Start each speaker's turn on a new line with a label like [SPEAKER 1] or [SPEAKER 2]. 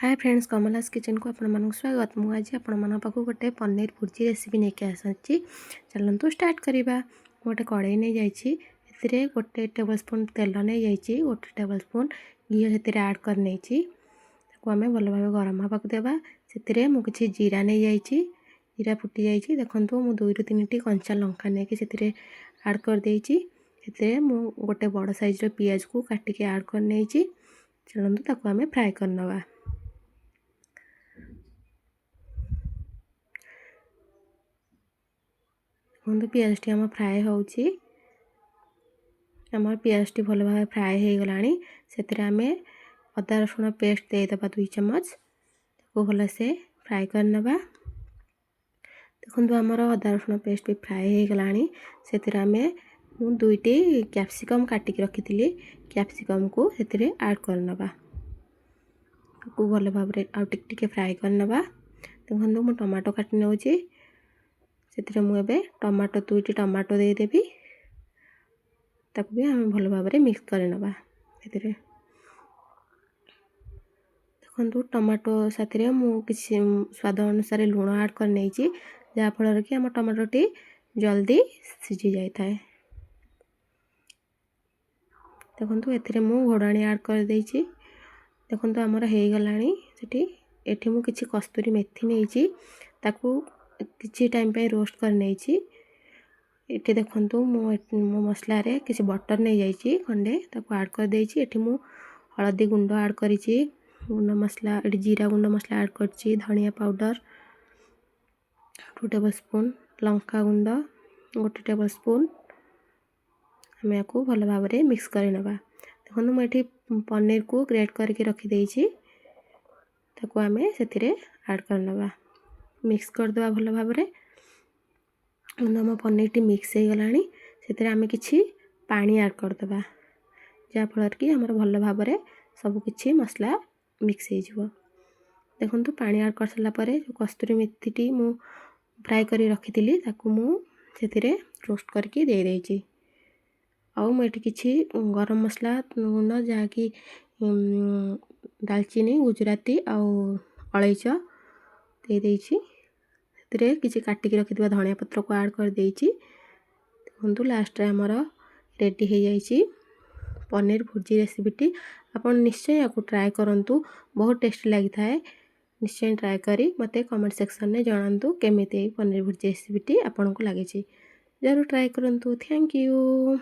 [SPEAKER 1] Hi friends, कमलास kitchen को आपण स्वागत। मुझे आपण पाक गोटे पनीर भुर्जी रेसिपी नहीं आसी। चलतु स्टार्ट करवा। गोटे कड़ाई नहीं जाइए, गोटे टेबल स्पून तेल नहीं जाइए, गोटे टेबल स्पून घी से आड कर नहीं आम भल भाव गरम हाँक देवा। से मुझे जीरा नहीं जाइए, जीरा फुटी जाइए। देखो मु 2 ରୁ 3टी कंचा लंका नहीं आड कर देती। गोटे बड़ साइज पियाज को काटिके आड कर नहीं। चलतु ताको आम फ्राए करनवा। देखो पियाज टी आम फ्राए होची। आम पियाज टी भल भाव फ्राए हो गलानी। से आम अदा रसुण पेस्ट देदेबा 2 चम्मच। ताको भल से फ्राए करनवा। देखो आमर अदा रसुण पेस्ट भी फ्राए हो गलानी। से आम 2टी कैप्सिकम काटिक रखी कैप्सिकम को से ऐड करनवा। ताको भल भाव आउ टिके फ्राए करनवा। देखो मु टमाटो काटि नौची। से मुझे टमाटो 2टी टमाटो देदेवी। ताको भी आम भल भाव मिक्स करनवा। देखो टमाटो साथ मुझे स्वाद अनुसार लुण ऐड कर नहीं, जहाँफल कि आम टमाटोटी जल्दी सीझी जाए। देखो ये मु घोड़ाणी ऐड कर देछि। देखो आमर हो गलानी। एठी मु किछि कस्तूरी मेथी नहीं ताकू किछि टाइम पे रोस्ट कर नहीं। ये देखो मो मसला रे किसी बटर नहीं जाइए खंडे ताको ऐड कर देछि। एठी मु हळदी गुंड ऐड करिछि, गुंड मसला ये जीरा गुंड मसला ऐड करछि, धनिया पाउडर 2 टेबल स्पून, लंका गुंड 1 टेबल स्पून। आम या भल भाव मिक्स करनवा। देखो मुझे पनीर को ग्रेट करके रखी देछि। ताको आम से ऐड करनवा। मिक्स करदे भल भाव। आम पनीर टी मिक्स हो गलानी। से आम किछि पानी ऐड करदे, जहाँफल कि आमर भल भाव सबकि मसला मिक्स हो। देखो पानी ऐड कर सारापर जो कस्तूरी मेथी टी मु फ्राए कर रखी ताकू मुझे रोस्ट करके दे देछि। आउ मुझे किछि गरम मसला गुंड जहाँकि दालचीनी, गुजराती आउ अलैच दे देछि। से किछि काटिक रखिथिबा धनिया पत्र को ऐड कर देछि। देखो लास्ट रे हमर रेडी हो जाइछि पनीर भुर्जी रेसिपीटी। आपण निश्चय या ट्राए करंतु, बहुत टेस्टी लगी थाए। निश्चय ट्राए करी मते कमेंट सेक्शन में जणांतु केमिति पनीर भुर्जी रेसिपीटी आपन को लागिछि। जरूर ट्राए करंतु। Thank you.